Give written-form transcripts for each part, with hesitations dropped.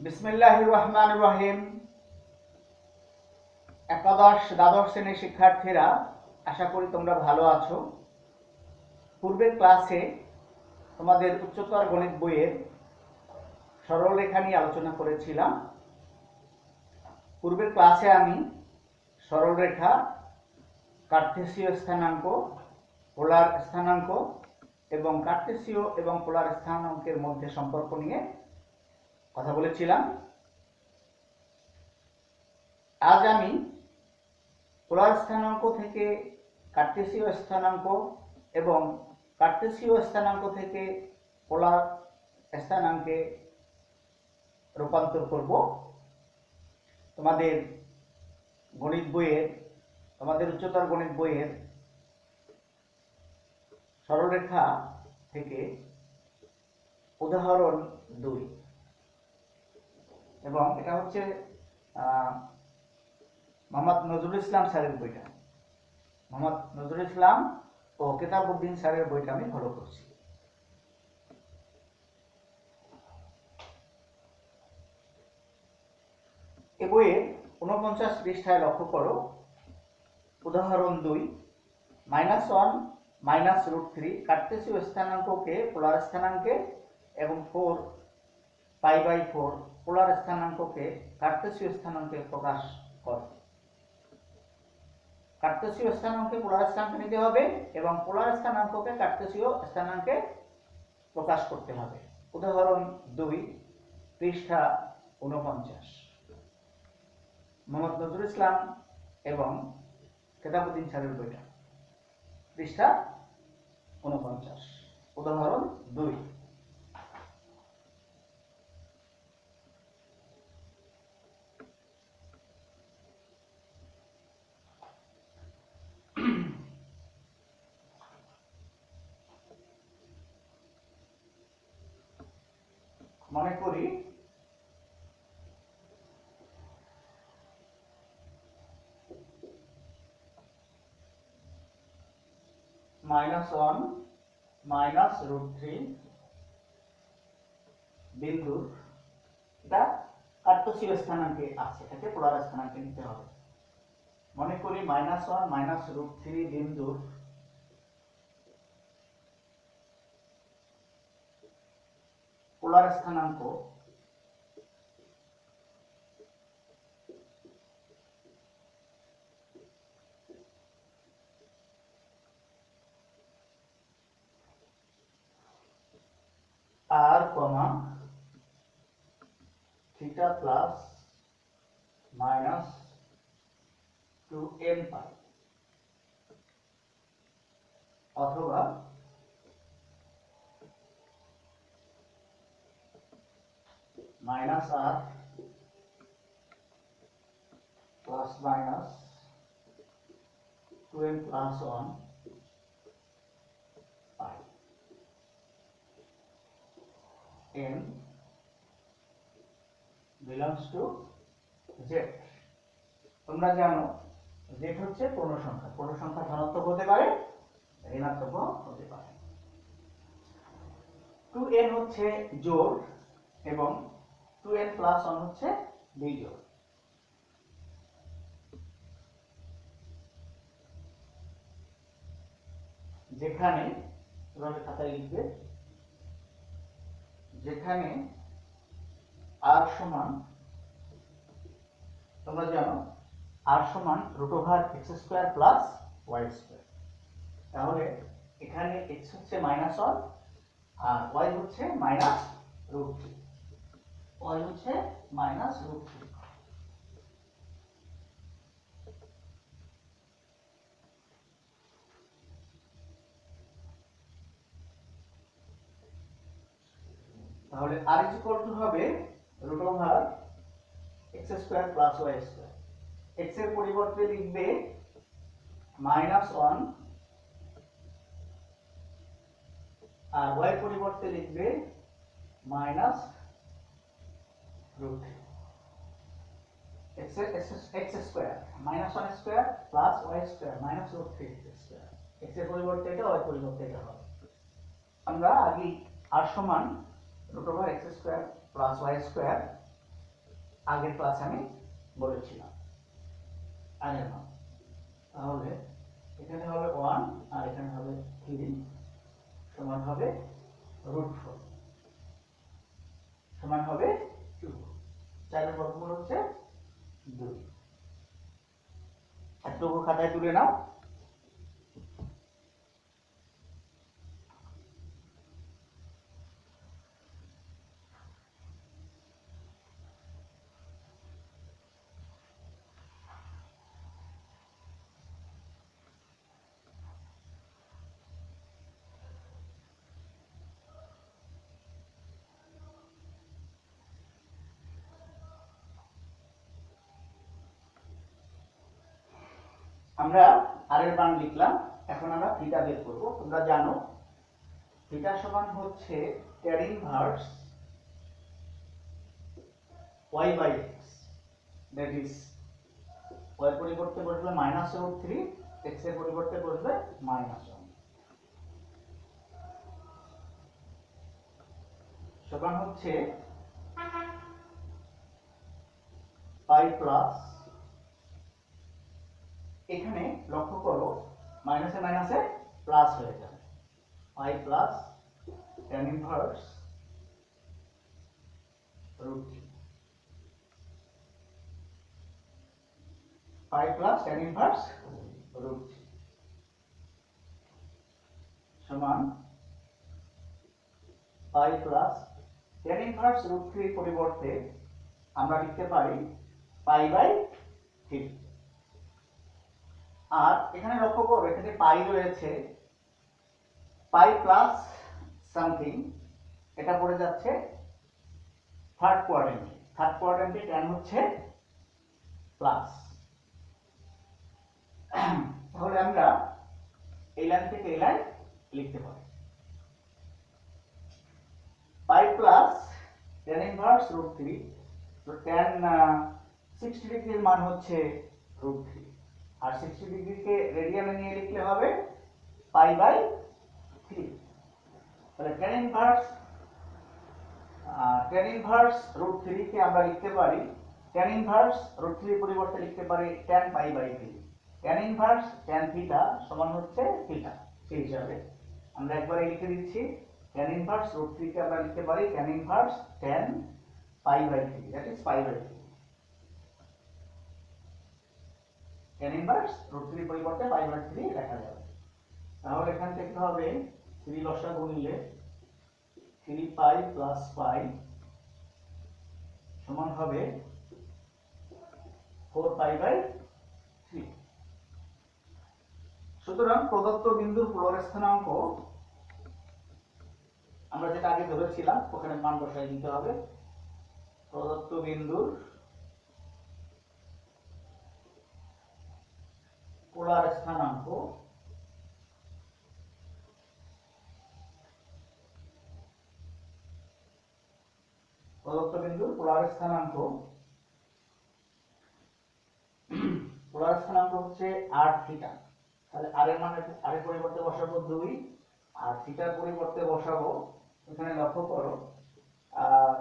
বিসমিল্লাহির রহমানির রহিম। একাদশ দ্বাদশ শ্রেণীর শিক্ষার্থীরা, আশা করি তোমরা ভালো আছো। পূর্বের ক্লাসে তোমাদের উচ্চতর গণিত বইয়ের সরলরেখা নিয়ে আলোচনা করেছিলাম। পূর্বের ক্লাসে আমি সরলরেখা, কার্টেসীয় স্থানাঙ্ক, পোলার স্থানাঙ্ক এবং কার্টেসীয় এবং পোলার স্থানাঙ্কের মধ্যে সম্পর্ক নিয়ে কথা বলেছিলাম। আজ আমি পোলার স্থানাঙ্ক থেকে কার্টেসীয় স্থানাঙ্ক এবং কার্টেসীয় স্থানাঙ্ক থেকে পোলার স্থানাঙ্কে রূপান্তর করব। তোমাদের গণিত বইয়ের, তোমাদের উচ্চতর গণিত বইয়ের সরলরেখা থেকে উদাহরণ 2, এবং এটা হচ্ছে মোহাম্মদ নজরুল ইসলাম স্যারের বইটা। মোহাম্মদ নজরুল ইসলাম ও কেতাবউদ্দিন স্যারের বইটা আমি ফলো করছি। এ বইয়ের 49 পৃষ্ঠায় লক্ষ্য করো, উদাহরণ 2, -1 -√3 কার্টেসীয় স্থানাঙ্ককে পোলার স্থানাঙ্কে এবং 4 π/4 পোলার স্থানাঙ্ককে কার্টেসীয় স্থানাঙ্কে প্রকাশ করে। কার্টেসীয় স্থানাঙ্কে পোলার স্থানাঙ্ক নিতে হবে এবং পোলার স্থানাঙ্ককে কার্টেসীয় স্থানাঙ্কে প্রকাশ করতে হবে। উদাহরণ 2, পৃষ্ঠা 49, মোহাম্মদ নজরুল ইসলাম এবং কেতাবউদ্দিন স্যারের বইটা, পৃষ্ঠা 49, উদাহরণ 2। মনে করি -1 -√3 বিন্দুর এটা কার্টেসীয় স্থানাঙ্কে আছে, এটাকে পোলার স্থানাঙ্কে নিতে হবে। মনে করি -1 -√3 বিন্দুর পোলার স্থানাঙ্ক r, theta plus minus 2n পাই, অথবা -r plus minus 2n plus 1 pi, n belongs to z। তোমরা জানো z হচ্ছে পূর্ণ সংখ্যা। পূর্ণ সংখ্যা ধনাত্মক হতে পারে, ঋণাত্মক হতে পারে। 2n হচ্ছে জোড় এবং 2n প্লাস 1 হচ্ছে বিজোড়। যেখানে তোমাদের খাতায় লিখবে, যেখানে r সমান, তোমরা জানো r সমান √x² প্লাস y²। তাহলে এখানে x হচ্ছে -1 আর y হচ্ছে -√3, y হচ্ছে -√3। তাহলে r হবে √x² প্লাস y²। x এর পরিবর্তে লিখবে -1 আর y এর পরিবর্তে লিখবে -√3। x² -1² plus y² -√3x²। x এর পরিবর্তে এটা, y এর পরিবর্তে এটা হবে। আমরা আগে r সমান √x² প্লাস y² আগের ক্লাসে আমি বলেছিলাম আগের মান। তাহলে এখানে হবে 1 আর এখানে হবে 3 সমান হবে √4 সমান হবে 2। 4 এর বর্গমূল হচ্ছে 2। এতটুকু খাতায় তুলে নাও। আমরা আর এর মান লিখলাম। এখন আমরা থিটা বের করব। তোমরা জানো থিটা সমান হচ্ছে tan inverse y by x, that is y এর পরিবর্তে বসবে -√3, x এর পরিবর্তে বসবে -1 সমান হচ্ছে পাই প্লাস, এখানে লক্ষ্য করো মাইনাসে মাইনাসে প্লাস হয়ে যাবে, পাই প্লাস tan ইনভার্স √3, পাই প্লাস tan ইনভার্স √3 সমান পাই প্লাস tan ইনভার্স √3 পরিবর্তে আমরা লিখতে পারি পাই বাই 3। আর এখানে লক্ষ্য করো এখানে পাই রয়েছে, পাই প্লাস সামথিং, এটা পড়ে যাচ্ছে থার্ড কোয়াড্রেন্টে। থার্ড কোয়াড্রেন্টে tan হচ্ছে প্লাস। তাহলে আমরা এই লাইন থেকে এই লাইন লিখতে পারি পাই প্লাস tan ইনভার্স √3, তো tan 60 ডিগ্রির মান হচ্ছে √3, আর 60 ডিগ্রিকে রেডিয়ানে নিয়ে লিখলে হবে পাই বাই 3। তাহলে tan ইনভার্স √3 কে আমরা লিখতে পারি, tan ইনভার্স √3 পরিবর্তে লিখতে পারি tan pi by 3। tan inverse tan থিটা সমান হচ্ছে থিটা, সেই হিসাবে আমরা একবারে লিখে দিচ্ছি tan ইনভার্স √3 কে আমরা লিখতে পারি tan inverse tan pi by 3, that is pi by 3। tan inverse √3 পরিবর্তে পাই বাই 3 লেখা যাবে। তাহলে এখান থেকে হবে 3 লসাগু নিলে 3 পাই প্লাস পাই সমান হবে 4 পাই বাই 3। সুতরাং প্রদত্ত বিন্দুর পোলার স্থানাঙ্ক আমরা যেটা আগে ধরেছিলাম ওখানে মান বসাই দিতে হবে। প্রদত্ত বিন্দুর পোলার স্থানাঙ্ক হচ্ছে r থিটা। তাহলে r এর মান r এর পরিবর্তে বসাবো 2 আর থিটার পরিবর্তে বসাবো, এখানে লক্ষ্য করো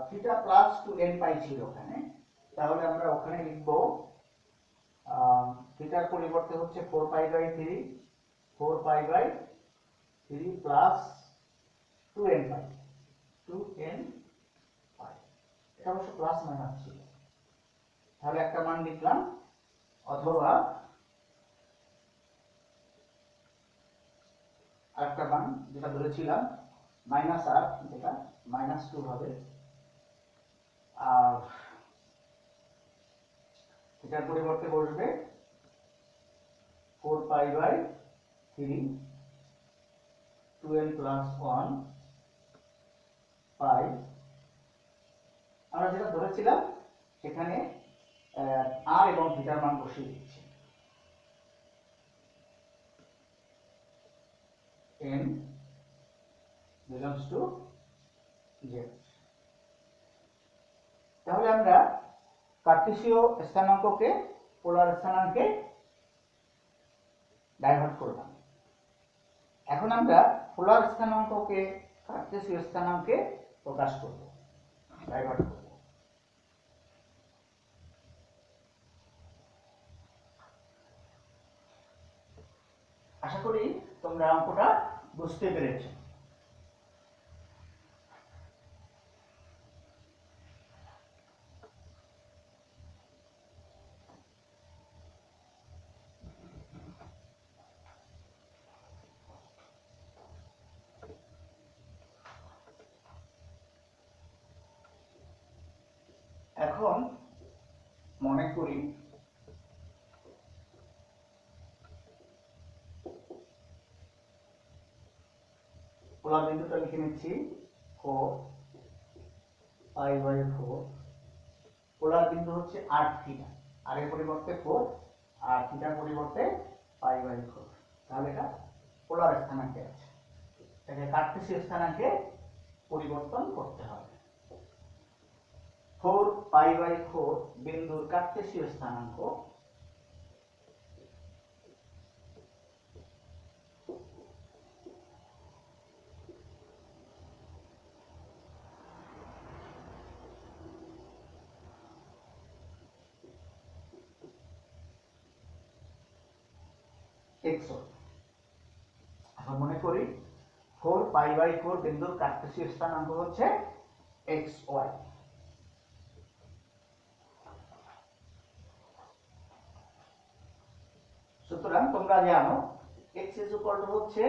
থিটা প্লাস 2n পাই ছিল ওখানে, তাহলে আমরা ওখানে লিখব থিটার পরিবর্তে হচ্ছে 4 pi by 3, 4 pi by 3 plus 2n pi, 2n pi, এটা অবশ্য প্লাস মাইনাস ছিল, তাহলে একটা মান লিখলাম। অথবা আরেকটা মান যেটা ধরেছিলাম -r, যেটা -2 হবে, আর এটার পরিবর্তে বসবে 4 পাই বাই 3 2n প্লাস 1 পাই, আমরা যেটা ধরেছিলাম সেখানে r এবং থিটার মান বসিয়ে দিচ্ছি। n belongs to z। তাহলে আমরা কার্টেসীয় স্থানাঙ্ককে পোলার স্থানাঙ্কে ডাইভার্ট করলাম। এখন আমরা পোলার স্থানাঙ্ককে কার্টেসীয় স্থানাঙ্কে প্রকাশ করব, ডাইভার্ট করব। আশা করি তোমরা অঙ্কটা বুঝতে পেরেছো। এখন মনে করি পোলার বিন্দুটা লিখে নিচ্ছি 4 π/4। পোলার বিন্দু হচ্ছে r থিটা, r এর পরিবর্তে 4 আর থিটার পরিবর্তে π/4। তাহলে এটা পোলার স্থানাঙ্কে আছে, এটাকে কার্টেসীয় স্থানাঙ্কে পরিবর্তন করতে হবে। 4 π/4 বিন্দুর কার্টেসীয় স্থানাঙ্ক xy। এখন মনে করি 4 π/4 বিন্দুর কার্টেসীয় স্থানাঙ্ক হচ্ছে xy। সুতরাং তোমরা জানো x হচ্ছে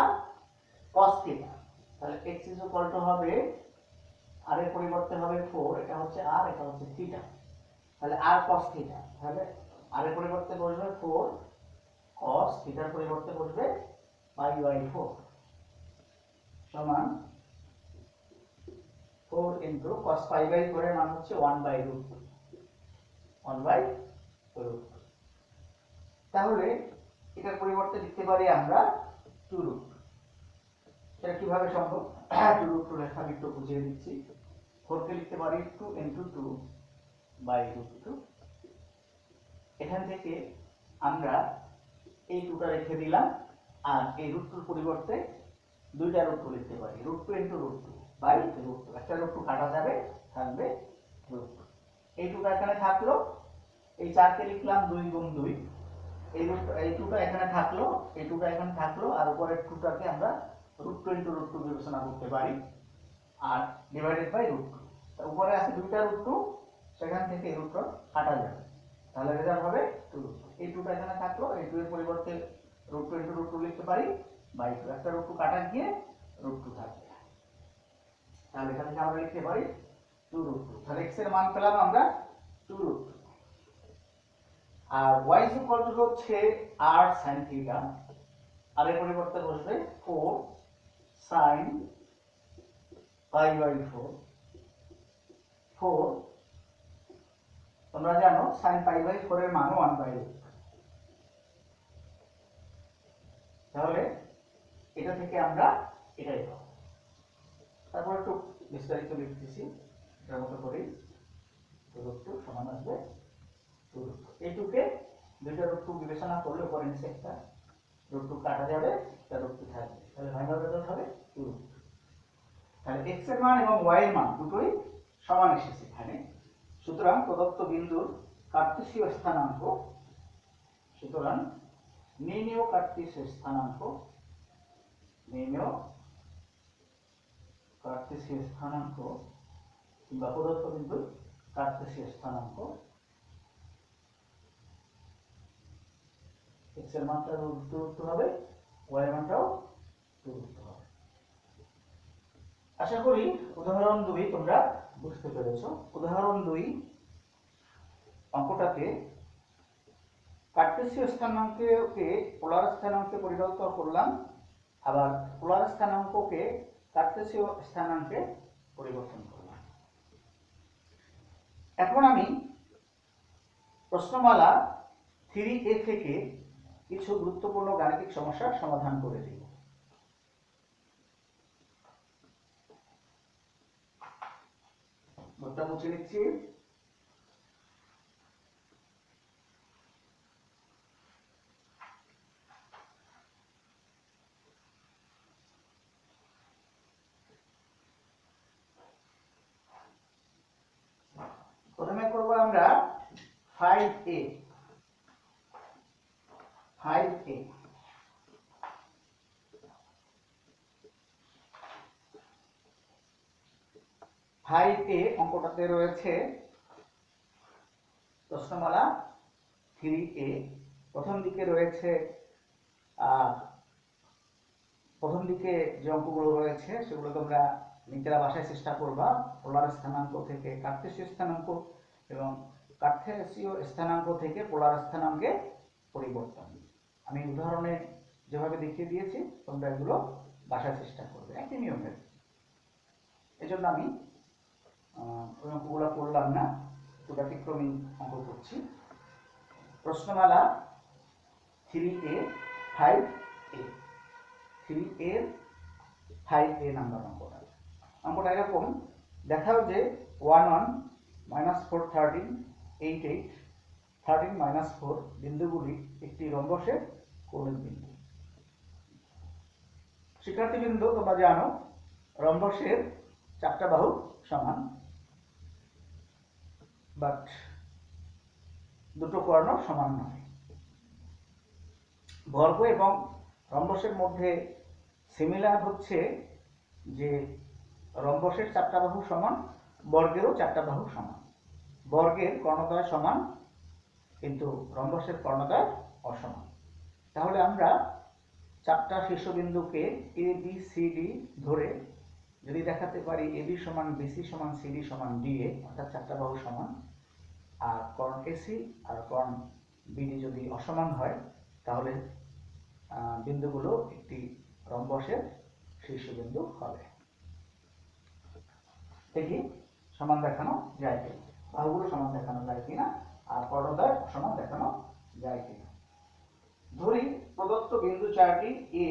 r cos θ। তাহলে x হবে r এর পরিবর্তে হবে 4, এটা হচ্ছে r, এটা হচ্ছে θ। তাহলে r cos θ, তাহলে r এর পরিবর্তে বসবে 4 cos θ এর পরিবর্তে বসবে π/4 সমান 4 cos π/4 এর মান হচ্ছে 1/√2। তাহলে এটার পরিবর্তে লিখতে পারি আমরা 2√2। এটা কিভাবে সম্ভব? 2√2 লেখা আমি একটু বুঝিয়ে দিচ্ছি। 4 কে লিখতে পারি 2 × 2/√2। এখান থেকে আমরা এই 2টা রেখে দিলাম, আর এই √2 পরিবর্তে দুইটা √2 লিখতে পারি, √2 × √2/√2। একটা √2 কাটা যাবে, থাকবে √2। এই 2টা এখানে থাকলো, এই 4 কে লিখলাম 2 × 2। এই 2টা এখানে থাকলো, এই 2টা এখানে থাকলো, আর উপরের 2টাকে আমরা √2 × √2 বিবেচনা করতে পারি, আর /√2। তো উপরে আছে দুইটা √2, সেখান থেকে এই √2 কাটা যাবে, তাহলে রেজাল্ট হবে 2√2। এই 2টা এখানে থাকলো, এই 2 এর পরিবর্তে √2 × √2 লিখতে পারি /2। একটা √2 কাটা গিয়ে √2 থাকবে, তাহলে এখান থেকে আমরা লিখতে পারি 2√2। তাহলে x এর মান পেলাম আমরা 2√2। আর y হচ্ছে r sin θ, আর এর পরিবর্তে বসবে 4 sin π/4। 4 তোমরা জানো sin π/4 এর মান 1/√2। তাহলে এটা থেকে আমরা এটাই পাবো। তারপর একটু বিস্তারিত লিখতেছি, এটার মতো করেই √2 সমান আসবে 2√2। এই 2 কে দুইটা √2 বিবেচনা করলে উপরে নিচে একটা √2 কাটা যাবে, একটা √2 থাকবে, তাহলে ফাইনাল রেজাল্ট হবে 2√2। তাহলে x এর মান এবং y এর মান দুটোই সমান এসেছে এখানে। সুতরাং প্রদত্ত বিন্দুর কার্টেসীয় স্থানাঙ্ক, সুতরাং নির্ণেয় কার্টেসীয় স্থানাঙ্ক, কিংবা প্রদত্ত বিন্দুর কার্টেসীয় স্থানাঙ্ক x এর মানটা √2 হবে, y এর মানটাও √2 হবে। আশা করি উদাহরণ 2 তোমরা বুঝতে পেরেছো। উদাহরণ 2 অঙ্কটাকে কার্টেসীয় স্থানাঙ্ককে পোলার স্থানাঙ্কে পরিবর্তন করলাম, আবার পোলার স্থানাঙ্ককে কার্টেসীয় স্থানাঙ্কে পরিবর্তন করলাম। এখন আমি প্রশ্নমালা 3A থেকে কিছু গুরুত্বপূর্ণ গাণিতিক সমস্যার সমাধান করে দিব। বোর্ডটা মুছে নিচ্ছি। প্রথমে করব আমরা 5A। 5A অঙ্কটাতে রয়েছে প্রশ্নমালা 3A। প্রথম দিকে রয়েছে প্রথম দিকে যে অঙ্কগুলো রয়েছে সেগুলো তোমরা নিজেরা বাসায় চেষ্টা করবা। পোলার স্থানাঙ্ক থেকে কার্টেসীয় স্থানাঙ্ক এবং কার্টেসীয় স্থানাঙ্ক থেকে পোলার স্থানাঙ্কে পরিবর্তন। আমি উদাহরণে যেভাবে দেখিয়ে দিয়েছি তোমরা এগুলো বাসায় চেষ্টা করবে, একই নিয়মে। এজন্য আমি ওই অঙ্কগুলো করলাম না, একটু ব্যতিক্রমী অঙ্ক করছি। প্রশ্নমালা 3A 5A 3A 5A number অঙ্কটা এরকম। দেখাও যে 1 1 -4 13 8 8 13 -4 বিন্দুগুলি একটি রম্বসের কৌণিক বিন্দু। শিক্ষার্থীবৃন্দ, তোমরা জানো রম্বসের 4টা বাহু সমান, বাট দুটো কর্ণ সমান নয়। বর্গ এবং রম্বসের মধ্যে সিমিলার হচ্ছে যে রম্বসের 4টা বাহু সমান, বর্গেরও 4টা বাহু সমান। বর্গের কর্ণদ্বয় সমান কিন্তু রম্বসের কর্ণদ্বয় অসমান। তাহলে আমরা 4টা শীর্ষবিন্দুকে এ বি সি ডি ধরে যদি দেখাতে পারি এ বি সমান বিসি সমান সিডি সমান ডিএ, অর্থাৎ 4টা বাহু সমান, আর কর্ণ এসি আর কর্ণ বিডি যদি অসমান হয় তাহলে বিন্দুগুলো একটি রম্বসের শীর্ষবিন্দু হবে। দেখি সমান দেখানো যায় কিনা, বাহুগুলো সমান দেখানো যায় কিনা, আর কর্ণদ্বয় সমান দেখানো যায় কিনা। ধরি প্রদত্ত বিন্দু চারটি এ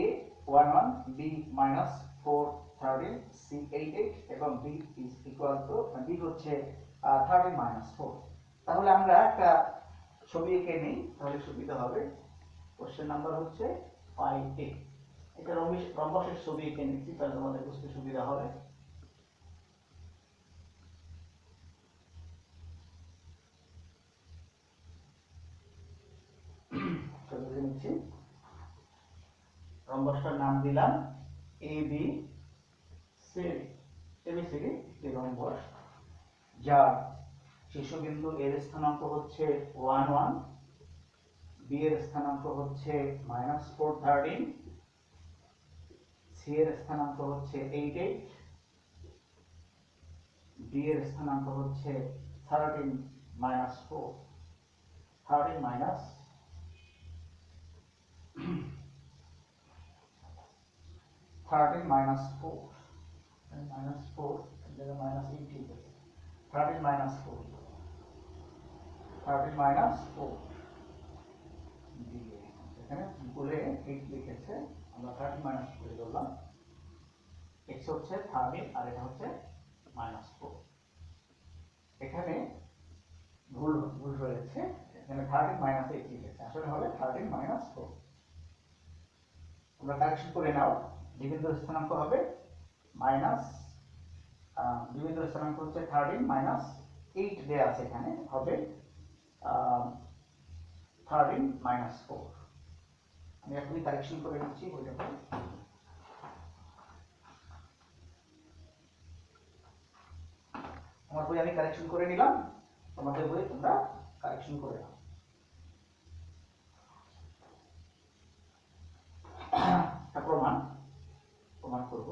1 1 বি -4 13 সি 8 8 এবং B is equal to B হচ্ছে 13 -4। তাহলে আমরা একটা ছবি এঁকে নিই, তাহলে সুবিধা হবে। কোশ্চেন নাম্বার হচ্ছে 5A। এটা রম্বসের ছবি এঁকে নিচ্ছি, তাহলে তোমাদের বুঝতে সুবিধা হবে। রম্বসটার নাম দিলাম এবিসিডি। একটি রম্বস যার শীর্ষবিন্দু এর স্থানাঙ্ক হচ্ছে 1 1, বি এর স্থানাঙ্ক হচ্ছে -4 13, সি এর স্থানাঙ্ক হচ্ছে 8 8, ডি এর স্থানাঙ্ক হচ্ছে 13 -4 13 -4 13 -4 -4 13 -4 দিয়ে এখানে বলে 8 লিখেছে, আমরা 13 করে ধরলাম। x হচ্ছে 13 আর এটা হচ্ছে -4। এখানে ভুল রয়েছে, এখানে 13 -8 লিখেছে, আসলে হবে 13 -4। তোমরা কারেকশন করে নাও। বিন্দুর স্থানাঙ্ক হবে বিন্দুর স্থানাঙ্ক হচ্ছে 13 -8 দেয়া আছে, এখানে হবে 13 -4। আমি এখনই কারেকশন করে নিচ্ছি বইটাকে। আমার বই আমি কারেকশন করে নিলাম, তোমাদের বই তোমরা কারেকশন করে নাও। প্রমাণ করব।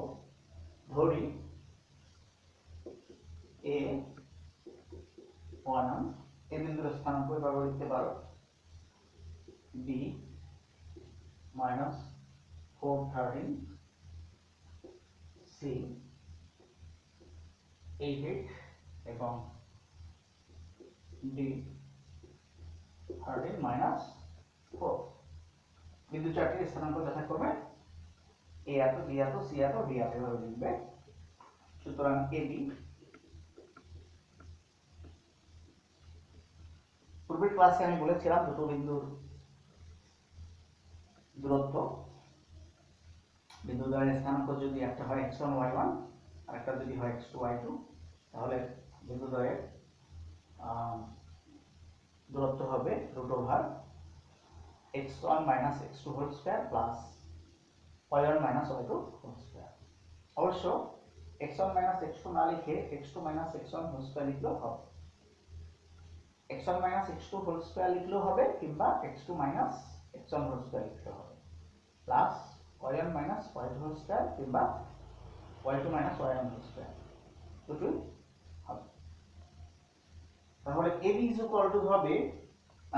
ধরি এ 1 1, এ বিন্দুর স্থানাঙ্ক এভাবে লিখতে পারো বি -4 13, সি 8 8 এবং ডি 13 -4। বিন্দু চারটির স্থানাঙ্ক যথাক্রমে এ এত, বি এত, সি এত, ডি এত এভাবে লিখবে। সুতরাং এবি, পূর্বের ক্লাসে আমি বলেছিলাম দুটো বিন্দুর দূরত্ব, বিন্দু দ্বয়ের স্থানাঙ্ক যদি একটা হয় x1 y1 আর একটা যদি হয় x2 y2, তাহলে বিন্দু দ্বয়ের দূরত্ব হবে √x1 - x2 whole square plus y1 - y2 whole square. অবশ্য x1 মাইনাস x2 না লিখে x2 minus x1 whole square লিখলেও হবে, x1 minus x2 whole square লিখলেও হবে কিংবা x2 minus x1 whole square লিখলেও হবে, plus y1 minus y2 whole square কিংবা y2 minus y1 whole square দুটোই হবে। তাহলে ab ইজ ইকুয়াল টু হবে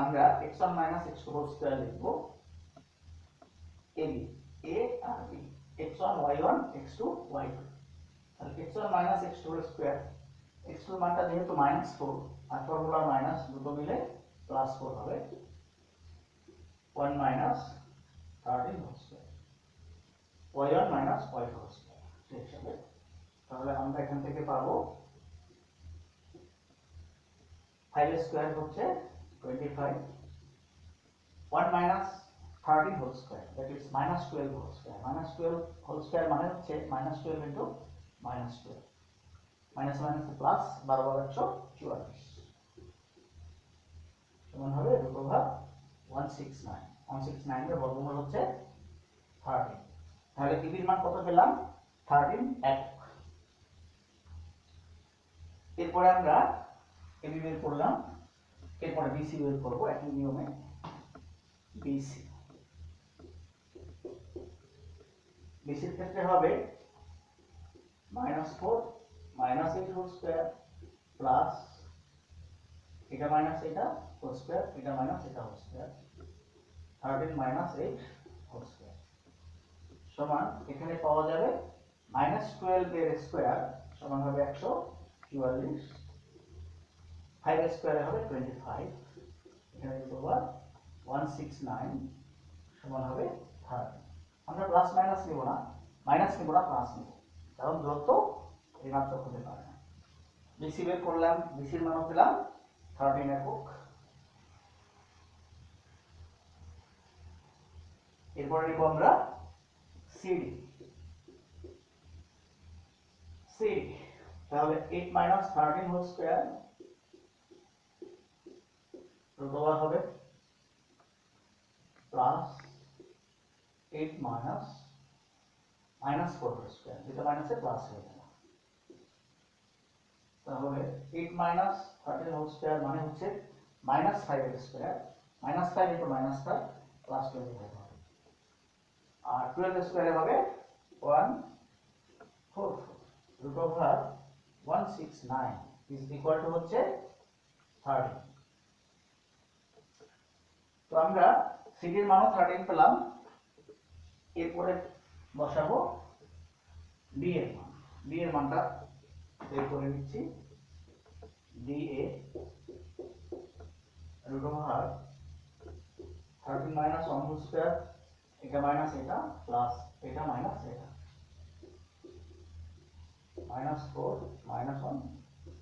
আমরা x1 minus x2 whole square লিখব, ab a আর b x1 y1 x2 y2, তাহলে x1 minus x2 whole square, x2 এর মানটা যেহেতু -4 আর ফর্মুলা মাইনাস দুটো মিলে +4 হবে, 1 minus 13 whole square y1 minus y2 whole square সেই হিসাবে। তাহলে আমরা এখান থেকে পাবো 5 স্কয়ার হচ্ছে 25, 1 minus 13 whole square that is -12 whole square, -12 whole square মানে হচ্ছে -12 ইনটু -12, মাইনাস মাইনাস প্লাস 12 বার 144 সমান হবে √169, 169 এর বর্গমূল হচ্ছে 13। তাহলে ab এর মান কত পেলাম 13 একক। এরপরে আমরা ab বের করলাম, এরপরে bc বের করব একই নিয়মে, bc এর ক্ষেত্রে হবে -4 মাইনাস 8 হোল স্কয়ার প্লাস এটা মাইনাস এটা হোল স্কয়ার, এটা মাইনাস এটা whole square, 13 minus 8 whole square সমান এখানে পাওয়া যাবে -12 এর স্কয়ার সমান হবে 144, 5 এর স্কয়ারে হবে 25, এখানে পাবো 169 সমান হবে 30। আমরা প্লাস মাইনাস নিব না, মাইনাস নিব না, প্লাস নিব, কারণ দূরত্ব ঋণাত্মক হতে পারে না। বিসি বের করলাম, বিসির মান পেলাম 13 একক। এরপরে নিব আমরা সিডি, তাহলে 8 মাইনাস 13 হোল স্কয়ার √1 হবে প্লাস 8 মাইনাস -4 হোল স্কয়ার, যেটা মাইনাসে প্লাস হয়ে গেল, তাহলে 8 মাইনাস 13 হোল স্কয়ার মানে হচ্ছে -5 এর স্কয়ার, -5 ইনটু -5 প্লাস 25 হবে, আর 12 এর স্কয়ারে হবে 144, √169 ইজ ইকুয়াল টু হচ্ছে 30। তো আমরা সিডি এর মানও 13 পেলাম, এরপরে বসাবো বি এর মান, বি এর মানটা বের করে নিচ্ছি, D A √13 minus 1 whole square, এটা মাইনাস এটা প্লাস এটা মাইনাস এটা, -4 -1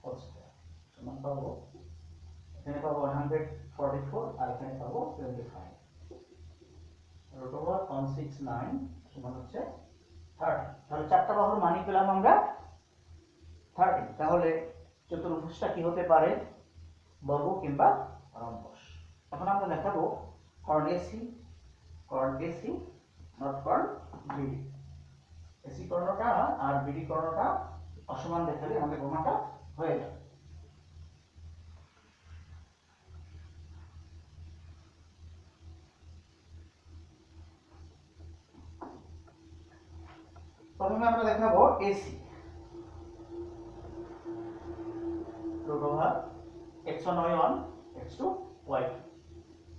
হোল স্কয়ার সমান পাবো, এখানে পাবো 144 আর এখানে পাবো 25, √169 সমান হচ্ছে 30। তাহলে চারটা বাহুর মানই পেলাম আমরা 30। তাহলে চতুর্ভুজটা কি হতে পারে, বর্গ কিংবা রম্বস। এখন আমরা দেখাবো কর্ণ এসি, নট কর্ণ বিডি। এসি কর্ণটা আর বিডি কর্ণটা অসমান দেখালে আমাদের গণনাটা হয়ে যাবে। প্রথমে আমরা দেখাবো AC, x1 y1 x2 y2,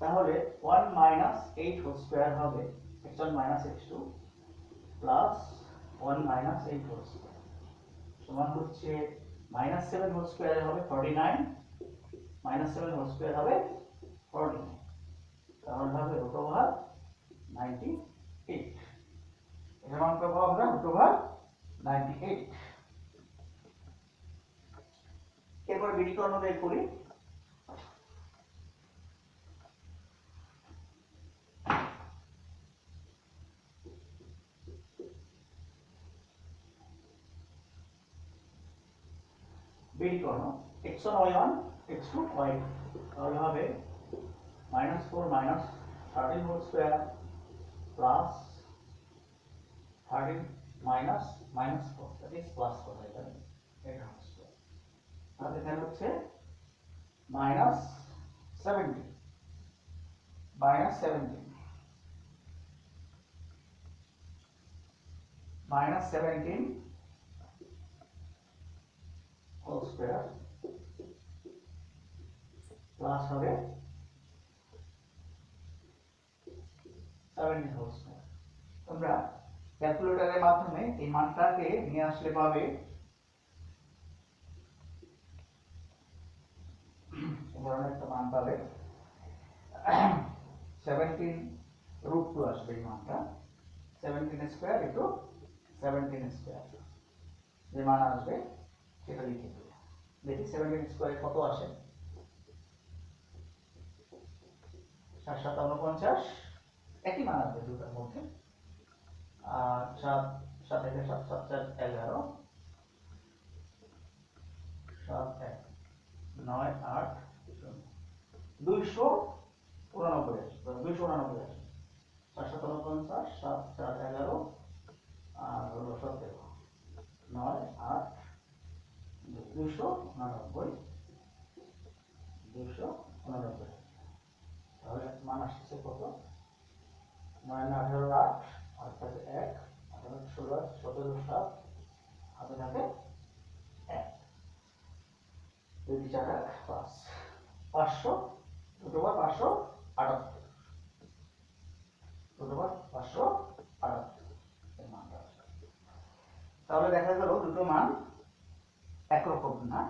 তাহলে 1 মাইনাস 8 হোল স্কয়ার হবে x1 minus x2 plus 1 minus 8 whole square সমান হচ্ছে -7 হোল স্কয়ারে হবে 49, -7 হোল স্কয়ার হবে 49, তাহলে হবে √98, এর মান পাবো আমরা √98। এরপর বিডি কর্ণ বের করি, বিডি কর্ণ x1 y1 x2 y2, তাহলে হবে -4 13 whole square plus 13 minus minus 4 that is plus 4 হয়ে যাবে, এটা হচ্ছে। তাহলে এখানে হচ্ছে minus 17 minus 17 minus 17 whole square plus হবে 17 হোল স্কয়ার। তোমরা ক্যালকুলেটরের মাধ্যমে এই মানটাকে নিয়ে আসলে পাবে ধরনের একটা মান পাবে 17 রুট 2 আসবে এই মানটা, 17 স্কয়ার ইনটু 17 স্কয়ার, যে মান আসবে সেটা লিখে দেবো। দেখি 17 স্কয়ারে কত আসে, 7 একই মান আসবে দুটার মধ্যে। আর 7 7 একে 7 7 4 11 7 1 9 8 289 আসবে, 289 আসবে। 7 7 7 11 আর হলো 17 9 8 289 289। তাহলে মান আসছে কত, 9 18 8 আর থাকে 1 18 16 17 7 হাতে থাকে 1 2 4 1 5 500 দুটো বার 578 দুটো বার 578 এর মানটা আসবে। তাহলে দেখা গেল দুটো মান একরকম না,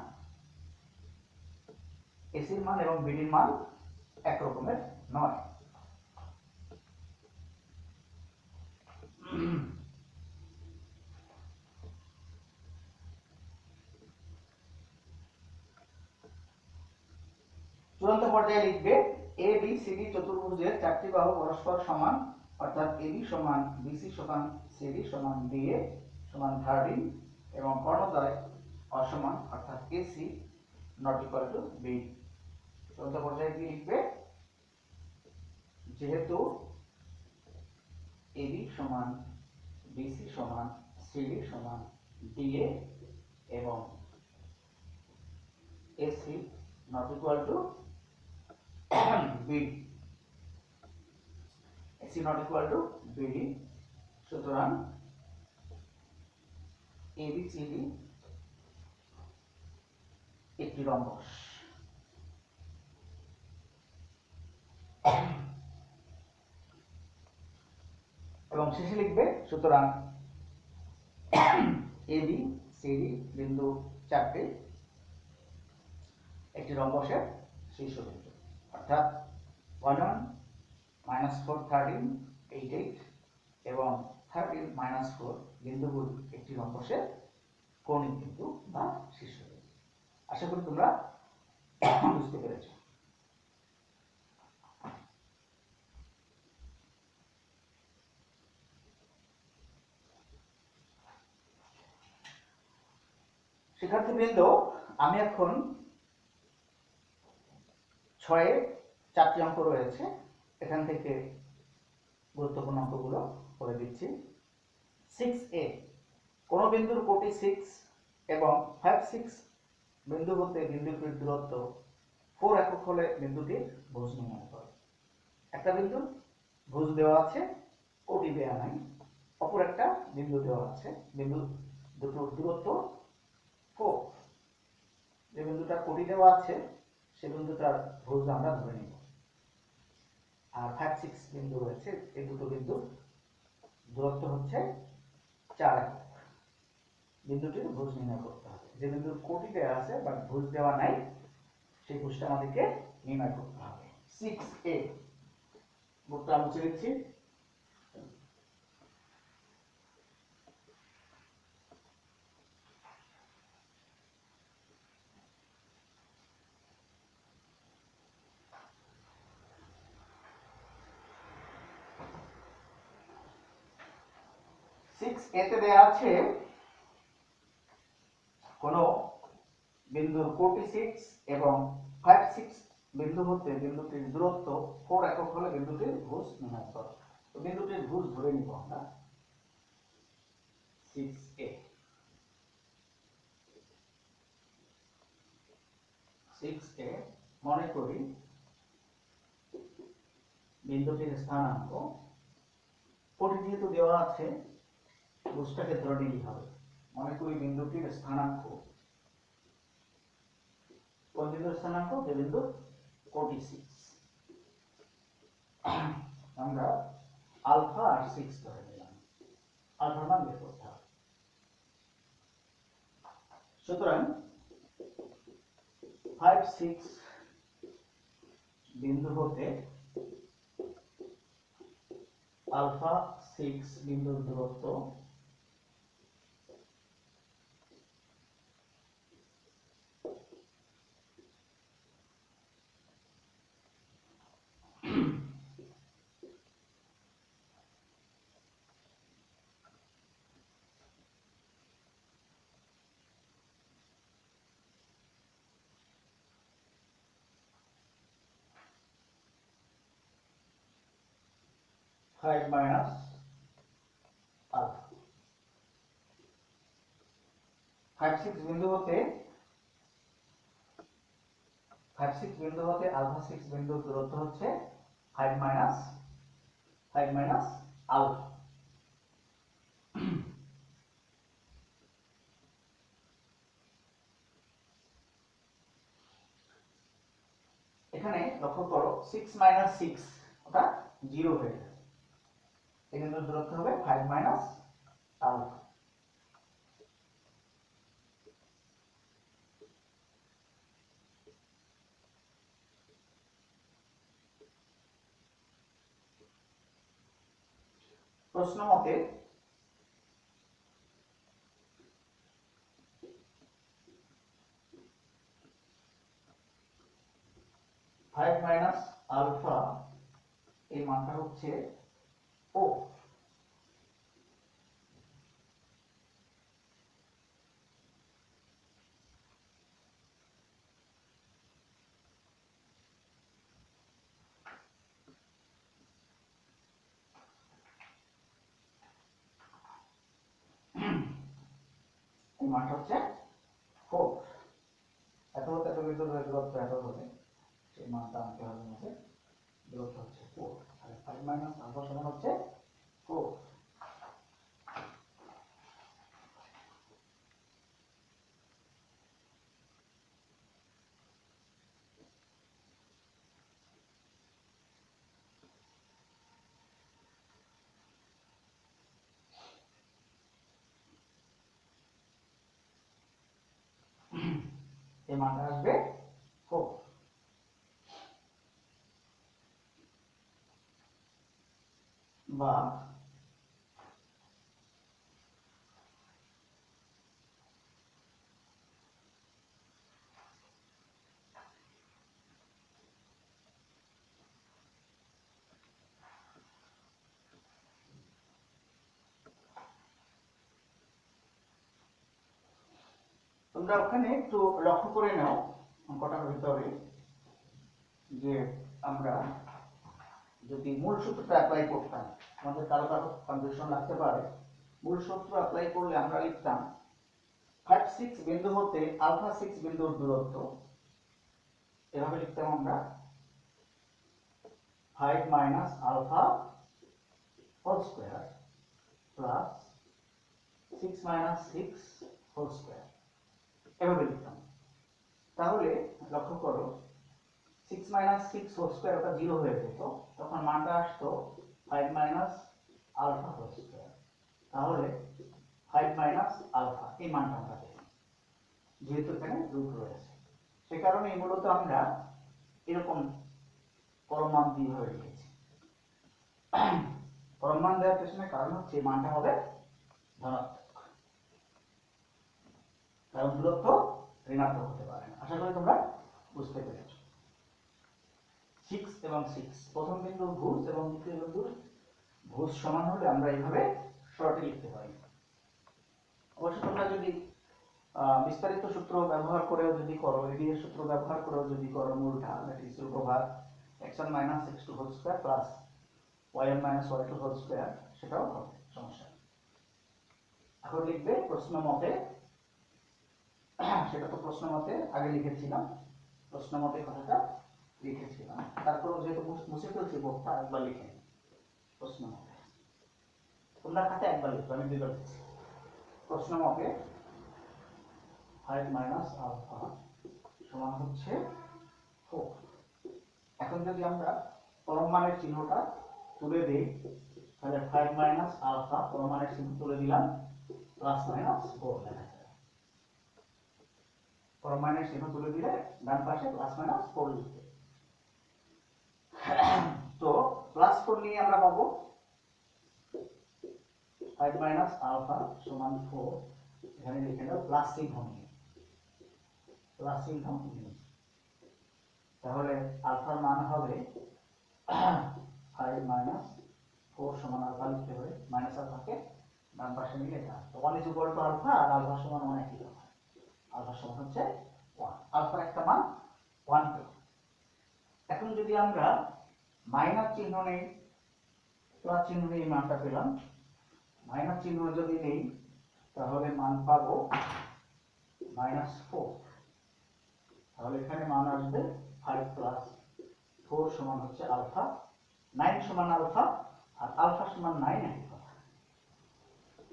এসির মান এবং বিডির মান একরকমের নয়। চূড়ান্ত পর্যায়ে লিখবে এ বি সি ডি চতুর্ভুজের চারটি বাহু পরস্পর সমান, অর্থাৎ এ বি সমান বিসি সমান সিডি সমান ডিএ সমান 13 এবং কর্ণদ্বয় অসমান, অর্থাৎ AC not equal to B. চূড়ান্ত পর্যায়ে কি লিখবে, যেহেতু এ বি সমান বিসি সমান সিডি সমান ডিএ এবং AC not equal to B, AC not equal to BD, সুতরাং এবিসিডি একটি রম্বস। এবং শেষে লিখবে সুতরাং এবি সিডি বিন্দু চারটি একটি রম্বসের শীর্ষবিন্দু, অর্থাৎ 1 1 -4 13 8 8 এবং 13 -4 বিন্দুগুলি একটি রম্বসের কৌণিক বিন্দু বা শীর্ষবিন্দু। আশা করি তোমরা বুঝতে পেরেছো। শিক্ষার্থীবৃন্দ, আমি এখন 6-এ 4টি অঙ্ক রয়েছে, এখান থেকে গুরুত্বপূর্ণ অঙ্কগুলো করে দিচ্ছি। 6a, কোন বিন্দুর কোটি 6 এবং 5 6 বিন্দু হতে বিন্দুটির দূরত্ব 4 একক হলে বিন্দুটির ভুজ নির্ণয় করো। একটা বিন্দুর ভুজ দেওয়া আছে, কোটি দেওয়া নাই, অপর একটা বিন্দু দেওয়া আছে, বিন্দু দুটোর দূরত্ব 4, যে বিন্দুটা কোটি দেওয়া আছে সে বিন্দুটার ভুজ আমরা ধরে নিব। আর 5 6 বিন্দু রয়েছে, এই দুটো বিন্দুর দূরত্ব হচ্ছে 4 একক, বিন্দুটির ভুজ নির্ণয় করতে হবে। যে বিন্দুর কোটি দেওয়া আছে বাট ভুজ দেওয়া নাই সেই ভুজটা আমাদেরকে নির্ণয় করতে হবে। 6a, বোর্ডটা মুছে দিচ্ছি। এতে দেয়া আছে কোন বিন্দুর কোটি 6 এবং 5 6 বিন্দু হতে বিন্দুটির দূরত্ব 4 একক হলে বিন্দুটির ভুজ নির্ণয় করো। তো বিন্দুটির ভুজ ধরে নিব আমরা। 6a 6a মনে করি বিন্দুটির স্থানাঙ্ক কোটি যেহেতু দেওয়া আছে বুঝটাকে ধরে নিলেই হবে। মনে করি বিন্দুটির স্থানাঙ্ক, কোন বিন্দুর স্থানাঙ্ক? যে বিন্দুর কোটি 6, আমরা আলফা আর 6 ধরে নিলাম, আলফার মান বের করতে হবে। সুতরাং 5, 6 বিন্দু হতে আলফা 6 বিন্দুর দূরত্ব ফাইভ মাইনাস আলফা। 5, 6 বিন্দু হতে আলফা 6 বিন্দুর দূরত্ব হচ্ছে 5 মাইনাস আলফা। এখানে লক্ষ্য করো 6 মাইনাস 6 ওটা 0 হয়ে যাবে, এই বিন্দুর দূরত্ব হবে 5 মাইনাস আলফা। প্রশ্ন মতে 5 মাইনাস আলফা এই মানটা হচ্ছে ও। এই মানটা হচ্ছে 4, এত হতে এত বিন্দুর দূরত্ব এত হতে সেই মানটা আনতে হবে আমাদের, দূরত্ব হচ্ছে 4, তাহলে 5 মাইনাস আলফা সমান হচ্ছে 4। এই মানটা আসবে 4। বা তোমরা ওখানে একটু লক্ষ্য করে নাও অঙ্কটার ভিতরে যে আমরা যদি মূল সূত্রটা অ্যাপ্লাই করতাম, আমাদের কারো কারো কনফিউশন লাগতে পারে। মূল সূত্র অ্যাপ্লাই করলে আমরা লিখতাম 5, 6 বিন্দু হতে আলফা 6 বিন্দুর দূরত্ব, এভাবে লিখতাম আমরা 5 minus alpha whole square plus 6 minus 6 whole square, এভাবে লিখতাম। তাহলে লক্ষ্য করো 6 মাইনাস 6 হোল স্কয়ার ওটা 0 হয়ে যেত, তখন মানটা আসতো 5 মাইনাস আলফা হোল স্কয়ার। তাহলে 5 মাইনাস আলফা এই মানটা আমরা পেলাম, যেহেতু এখানে রুট রয়েছে সে কারণে মূলত আমরা এরকম পরম মান দিয়ে হয়ে লিখেছি। পরম মান দেওয়ার পেছনে কারণ হচ্ছে এই মানটা হবে ধনাত্মক, কারণ দূরত্ব ঋণাত্মক হতে পারে না। আশা করি তোমরা বুঝতে পেরেছ। 6 এবং 6 প্রথম বিন্দুর ভুজ এবং দ্বিতীয় বিন্দুর ভুজ সমান হলে আমরা এইভাবে শর্টে লিখতে পারি। অবশ্য তোমরা যদি বিস্তারিত সূত্র ব্যবহার করেও যদি করো, এডি এর সূত্র ব্যবহার করেও যদি করো মূলটা, that is root over x1 minus x2 whole square plus y1 minus y2 whole square, সেটাও হবে, সমস্যা নেই। এখন লিখবে প্রশ্ন মতে, সেটা তো প্রশ্ন মতে আগে লিখেছিলাম, প্রশ্ন মতে কথাটা লিখেছিলাম, তারপর যেহেতু মুছে ফেলছি বোর্ডটা একবার লিখে প্রশ্ন মতে। তোমরা খাতে একবার লিখবে, আমি দুইবার লিখছি। প্রশ্ন মতে 5 মাইনাস আলফা সমান হচ্ছে 4। এখন যদি আমরা পরম মানের চিহ্নটা তুলে দিই, তাহলে 5 মাইনাস আলফা পরম মানের চিহ্ন তুলে দিলাম, প্লাস মাইনাস 4 লেখা যায়। পরম মানের চিহ্ন তুলে দিলে ডান পাশে প্লাস মাইনাস 4 লিখবে। তো প্লাস 4 নিয়ে আমরা পাবো 5 মাইনাস আলফা সমান 4, এখানে লিখে দাও প্লাস চিহ্ন নিয়ে, প্লাস চিহ্ন নিয়ে। তাহলে আলফার মান হবে 5 মাইনাস 4 সমান আলফা লিখতে হবে, মাইনাস আলফাকে ডান পাশে নিয়ে এটা তো 1 ইজ ইকুয়াল টু আলফা, আর আলফা সমান 1 একই কথা, আলফা সমান হচ্ছে 1, আলফার একটা মান 1 পেল। এখন যদি আমরা মাইনাস চিহ্ন নেই, প্লাস চিহ্ন নেই, মানটা পেলাম, মাইনাস চিহ্ন যদি নেই তাহলে মান পাবো -4, তাহলে এখানে মান আসবে 5 প্লাস 4 সমান হচ্ছে আলফা, 9 সমান আলফা, আর আলফা সমান 9 একই কথা,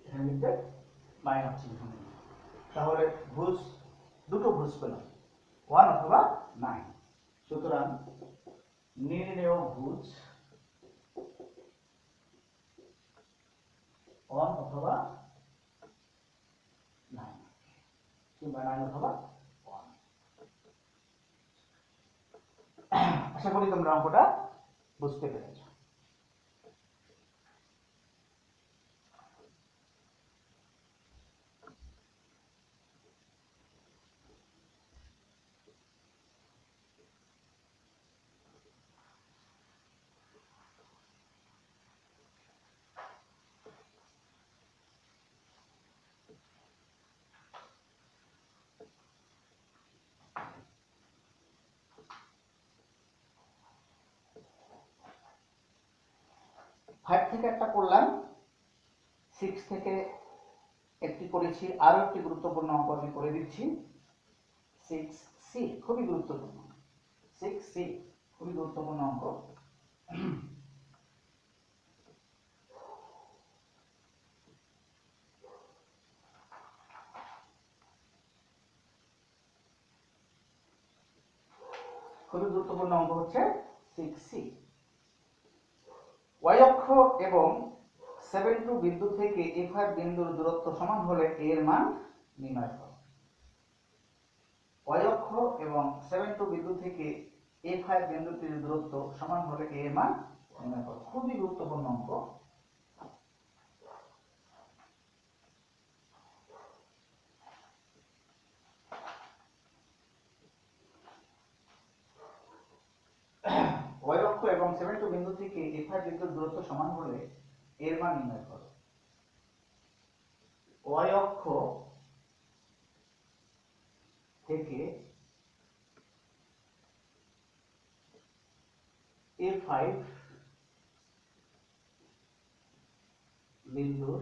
এখানে লিখবে মাইনাস চিহ্ন নেই। তাহলে ভুজ দুটো ভুজ পেলাম, 1 অথবা 9। সুতরাং নির্ণেয় ভুজ 1 অথবা 9, কিংবা 9 অথবা 1। আশা করি তোমরা অঙ্কটা বুঝতে পেরেছ। ফাইভ থেকে একটা করলাম, 6 থেকে একটি করেছি, আরো একটি গুরুত্বপূর্ণ অঙ্ক আমি করে দিচ্ছি। 6C খুবই গুরুত্বপূর্ণ, 6C খুবই গুরুত্বপূর্ণ অঙ্ক। খুবই গুরুত্বপূর্ণ অঙ্ক হচ্ছে 6C। y অক্ষ এবং 7 বিন্দু থেকে A5 বিন্দুর দূরত্ব সমান হলে a এর মান নির্ণয় করো। y অক্ষ এবং 7 বিন্দু থেকে A5 বিন্দুটির দূরত্ব সমান হলে a এর মান নির্ণয় করো। খুবই গুরুত্বপূর্ণ অঙ্ক। y অক্ষ এবং 7 বিন্দু থেকে A5 বিন্দুর দূরত্ব সমান হলে এর মান নির্ণয় করো। y অক্ষ থেকে A5 বিন্দুর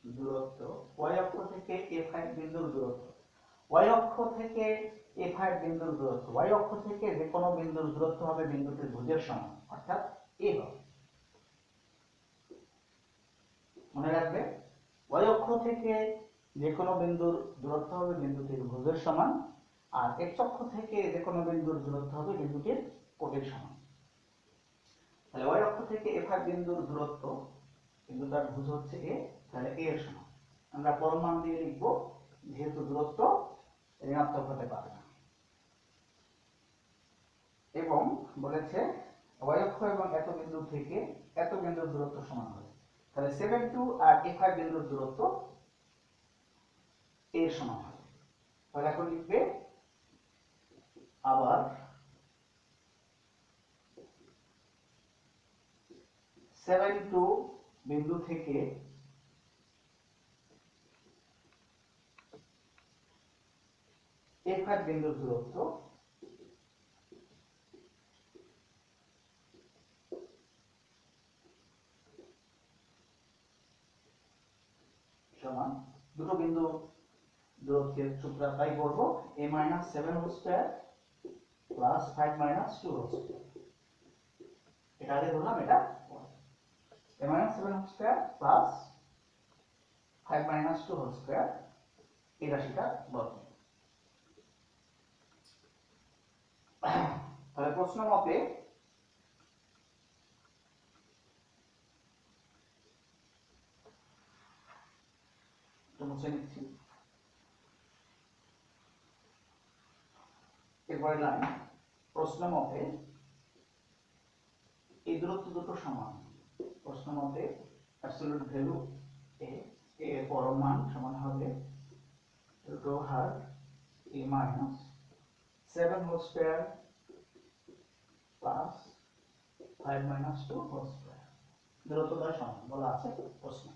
দূরত্ব, y অক্ষ থেকে A5 বিন্দুর দূরত্ব, y অক্ষ থেকে A5 বিন্দুর দূরত্ব, y অক্ষ থেকে যে কোনো বিন্দুর দূরত্ব হবে বিন্দুটির ভুজের সমান, অর্থাৎ a হবে। মনে রাখবে, y অক্ষ থেকে যে কোনো বিন্দুর দূরত্ব হবে বিন্দুটির ভুজের সমান, আর x অক্ষ থেকে যে কোনো বিন্দুর দূরত্ব হবে বিন্দুটির কোণের সমান। তাহলে y অক্ষ থেকে A5 বিন্দুর দূরত্ব, বিন্দুটার ভুজ হচ্ছে a, তাহলে a এর সমান। আমরা পরম মান দিয়ে লিখব, যেহেতু দূরত্ব ঋণাত্মক হতে পারে না। এবং বলেছে y অক্ষ এবং এত বিন্দু থেকে এত বিন্দুর দূরত্ব সমান হবে, তাহলে 7 আর A5 বিন্দুর দূরত্ব a এর সমান হবে। তাহলে এখন লিখবে আবার 7 বিন্দু থেকে A5 বিন্দুর দূরত্ব দুটো বিন্দু দূরত্বের সূত্র তাই বলবো a minus 7 whole square plus 5 minus 2 whole square। এটা আগে ধরলাম, এটা a minus 7 whole square plus 5 minus 2 whole square এই রাশিটা বর্গ। তাহলে প্রশ্ন মতে মুছে নিচ্ছি। এরপরে লাইন, প্রশ্ন মতে এই দূরত্ব দুটো সমান। প্রশ্ন মতে অ্যাবসলিউট ভ্যালু এ এর পরম মান সমান হবে root over a minus 7 whole square plus 5 minus 2 whole square। দূরত্ব দ্বয় সমান বলা আছে প্রশ্ন।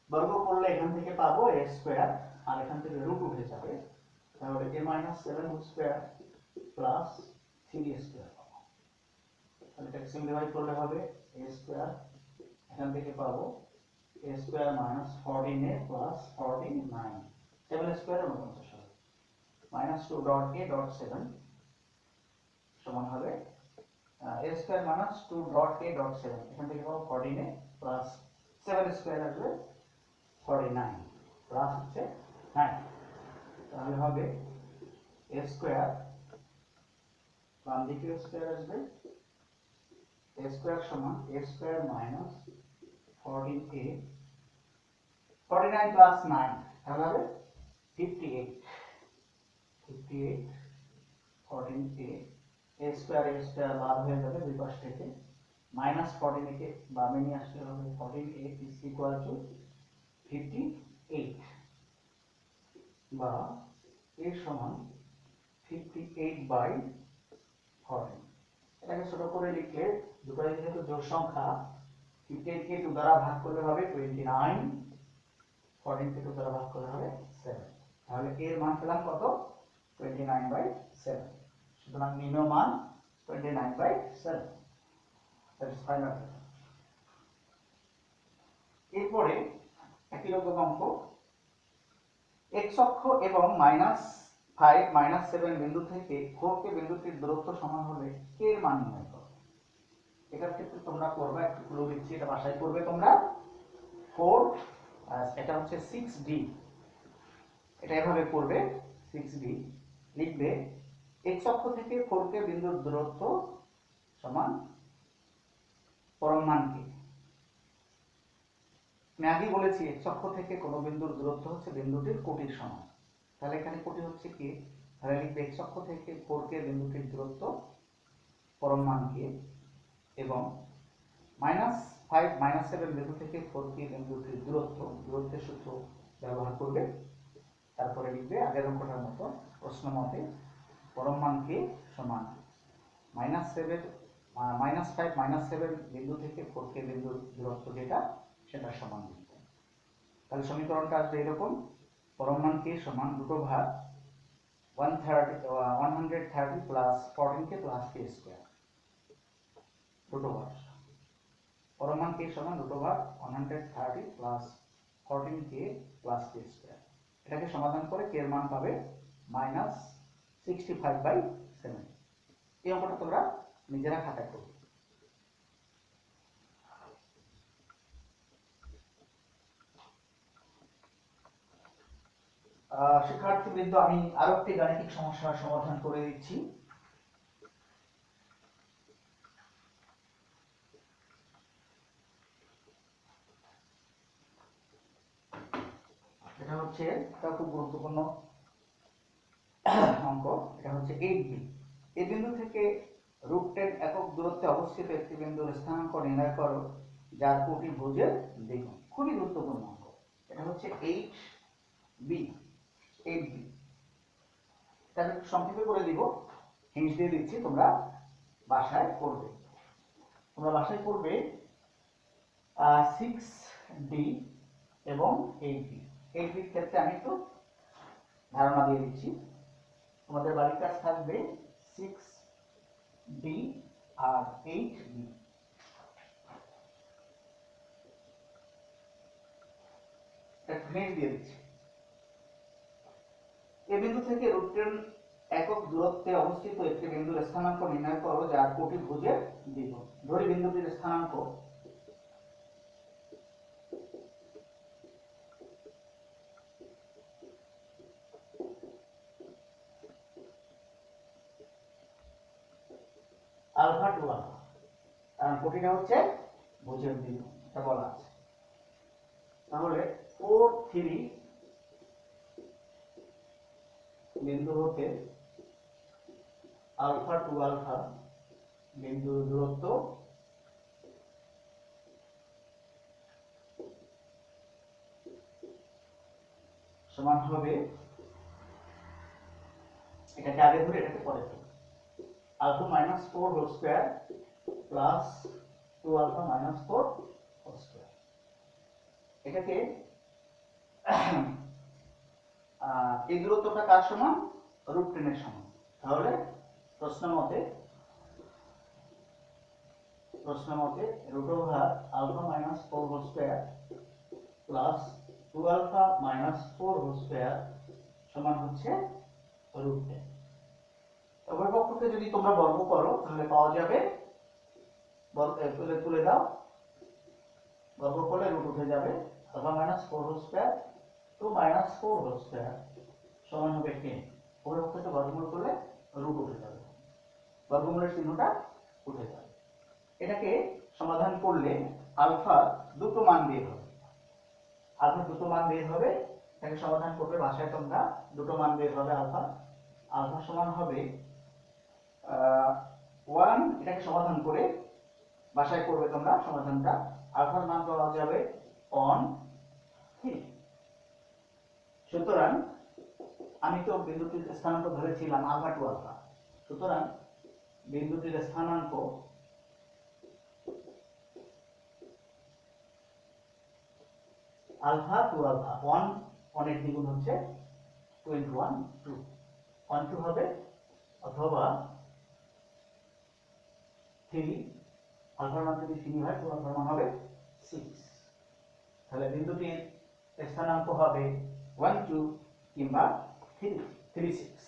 বর্গ করলে এখান থেকে পাবো a স্কয়ার আর এখান থেকে রুট উঠে যাবে, তাহলে a minus 7 whole square plus 3a square পাবো। তাহলে এটা সিম্পলিফাই করলে হবে a স্কয়ার, এখান থেকে পাবো a square minus 14a plus 49 7 square 49 হবে minus 2 dot a dot 7 সমান হবে a square minus 2 dot a dot 7, এখান থেকে পাবো 14a plus 7 স্কয়ার আসবে 49 প্লাস হচ্ছে 9, তাহলে হবে a স্কয়ার বাম দিকে স্কয়ার আসবে a স্কয়ার সমান a square minus 14a 49 plus 9 তাহলে হবে 58 14a a স্কয়ার বাদ হয়ে যাবে দুই পাশ থেকে মাইনাস 14a কে বামে নিয়ে আসলে হবে 14a is equal to 58 বা a সমান 58 বাই 14। এটাকে ছোট করে লিখলে দুটোই যেহেতু জোড় সংখ্যা 58 কে 2 দ্বারা ভাগ করলে হবে 29, 14 কে 2 দ্বারা ভাগ করলে হবে 7, তাহলে এর মান পেলাম কত 29 বাই 7। সুতরাং নিম্ন মান 29 বাই 7, দ্যাট ইজ ফাইনাল। এরপরে একই রকম অঙ্ক x অক্ষ এবং -5 -7 বিন্দু থেকে 4 কে বিন্দুটির দূরত্ব সমান হলে k এর মান নির্ণয় করো। এটার ক্ষেত্রে তোমরা করবে, একটু ক্লু দিচ্ছি, এটা বাসায় করবে তোমরা। 4 এটা হচ্ছে 6d, এটা এভাবে করবে 6d লিখবে x অক্ষ থেকে 4 কে বিন্দুর দূরত্ব সমান পরম মান কি। আমি আগে বলেছি x অক্ষ থেকে কোন বিন্দুর দূরত্ব হচ্ছে বিন্দুটির কোটির সমান, তাহলে এখানে কোটি হচ্ছে কি, তাহলে লিখবে x অক্ষ থেকে 4 কে বিন্দুটির দূরত্ব পরম মান কি এবং -5 -7 বিন্দু থেকে 4 কে বিন্দুটির দূরত্বের সূত্র ব্যবহার করবে। তারপরে লিখবে আগের অঙ্কটার মতো প্রশ্ন মতে পরম মান কি সমান -5 -7 বিন্দু থেকে 4 কে বিন্দুর দূরত্ব যেটা সেটা সমান লিখবে। তাহলে সমীকরণটা আসবে এরকম, পরম মান কি সমান root over 130 plus 14k plus k square, root over পরম মান কি সমান root over 130 plus 14k plus k square. এটাকে সমাধান করে k এর মান পাবে -65/7। এই অঙ্কটা তোমরা নিজেরা খাতায় করবে। শিক্ষার্থীবৃন্দ, আমি আরো একটি গাণিতিক সমস্যার সমাধান করে দিচ্ছি। এটা হচ্ছে একটা খুব গুরুত্বপূর্ণ অঙ্ক। এটা হচ্ছে 8b, এই বিন্দু থেকে √10 একক দূরত্বে অবস্থিত একটি বিন্দুর স্থানাঙ্ক নির্ণয় করো যার কোটি ভুজের দ্বিগুণ। খুবই গুরুত্বপূর্ণ অঙ্ক। এটা হচ্ছে 8b। তাহলে সংক্ষেপে করে দিব, হিন্ট দিয়ে দিচ্ছি, তোমরা বাসায় করবে। 6d এবং 8b। 8bর ক্ষেত্রে আমি একটু ধারণা দিয়ে দিচ্ছি। তোমাদের বাড়ির কাজ থাকবে 6d আর 8b। একটু হিন্ট দিয়ে দিচ্ছি। এ বিন্দু থেকে √10 একক দূরত্বে অবস্থিত একটি বিন্দুর স্থানাঙ্ক নির্ণয় করো যার কোটি ভুজের দ্বিগুণ। ধরি বিন্দুটির স্থানাঙ্ক আলফা টু আলফা, কারণ কোটিটা হচ্ছে ভুজের দ্বিগুণ, এটা বলা আছে। তাহলে 4 3 বিন্দু হতে আলফা টু আলফা বিন্দুর দূরত্ব সমান হবে, এটাকে আগে ধরে এটাকে পরে ধরে, alpha minus 4 whole square plus 2 alpha minus 4 whole square. এটাকে এই দূরত্বটা কার সমান? √10 এর সমান। তাহলে প্রশ্ন মতে √ওভার alpha minus 4 whole square plus 2 alpha minus 4 whole square সমান হচ্ছে √10। উভয় পক্ষকে যদি তোমরা বর্গ করো তাহলে পাওয়া যাবে, তুলে দাও, বর্গ করলে রুট উঠে যাবে, alpha minus 4 whole square 2 minus 4 whole square সমান হবে 10। উভয় পক্ষকে বর্গমূল করলে রুট উঠে যাবে, বর্গমূলের চিহ্নটা উঠে যাবে। এটাকে সমাধান করলে আলফা দুটো মান বের হবে, এটাকে সমাধান করবে ভাষায় তোমরা দুটো মান বের হবে। আলফা সমান হবে 1, এটাকে সমাধান করে ভাষায় করবে তোমরা সমাধানটা, আলফার মান পাওয়া যাবে 3। সুতরাং আমি তো বিন্দুটির স্থানাঙ্ক ধরেছিলাম আলফা টু আলফা, সুতরাং বিন্দুটির স্থানাঙ্ক আলফা টু আলফা, 1 এর দ্বিগুণ হচ্ছে 21 2, 1 2 হবে, অথবা 3, আলফার মান যদি 3 হয় 2 আলফার মান হবে 6। তাহলে বিন্দুটির স্থানাঙ্ক হবে 1 2 কিংবা 3 3 6।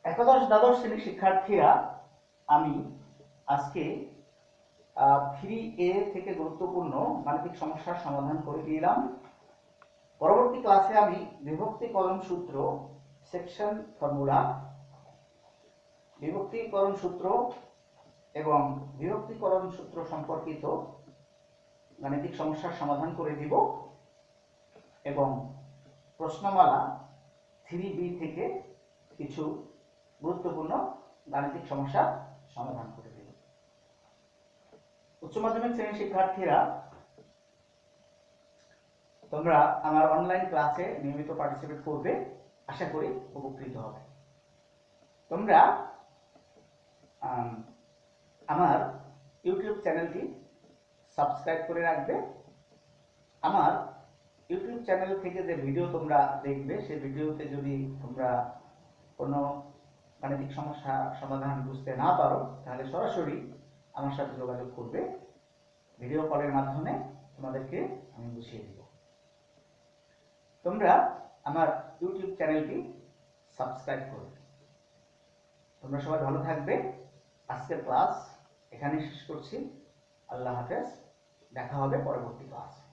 একাদশ দ্বাদশ শ্রেণীর শিক্ষার্থীরা, আমি আজকে 3A থেকে গুরুত্বপূর্ণ গাণিতিক সমস্যার সমাধান করে দিলাম। পরবর্তী ক্লাসে আমি বিভক্তিকরণ সূত্র সেকশন ফর্মুলা, বিভক্তিকরণ সূত্র এবং বিভক্তিকরণ সূত্র সম্পর্কিত গাণিতিক সমস্যার সমাধান করে দিব এবং প্রশ্নমালা 3B থেকে কিছু গুরুত্বপূর্ণ গাণিতিক সমস্যার সমাধান করে দিব। উচ্চ মাধ্যমিক শ্রেণীর শিক্ষার্থীরা, তোমরা আমার অনলাইন ক্লাসে নিয়মিত পার্টিসিপেট করবে, আশা করি উপকৃত হবে। তোমরা আমার ইউটিউব চ্যানেলটি সাবস্ক্রাইব করে রাখবে। আমার ইউটিউব চ্যানেল থেকে যে ভিডিও তোমরা দেখবে, সেই ভিডিওতে যদি তোমরা কোনো গাণিতিক সমস্যা সমাধান বুঝতে না পারো, তাহলে সরাসরি আমার সাথে যোগাযোগ করবে, ভিডিও কলের মাধ্যমে তোমাদেরকে আমি বুঝিয়ে দিব। তোমরা আমার ইউটিউব চ্যানেলটি সাবস্ক্রাইব করবে। তোমরা সবাই ভালো থাকবে। আজকের ক্লাস এখানেই শেষ করছি। আল্লাহ হাফেজ, দেখা হবে পরবর্তী ক্লাসে।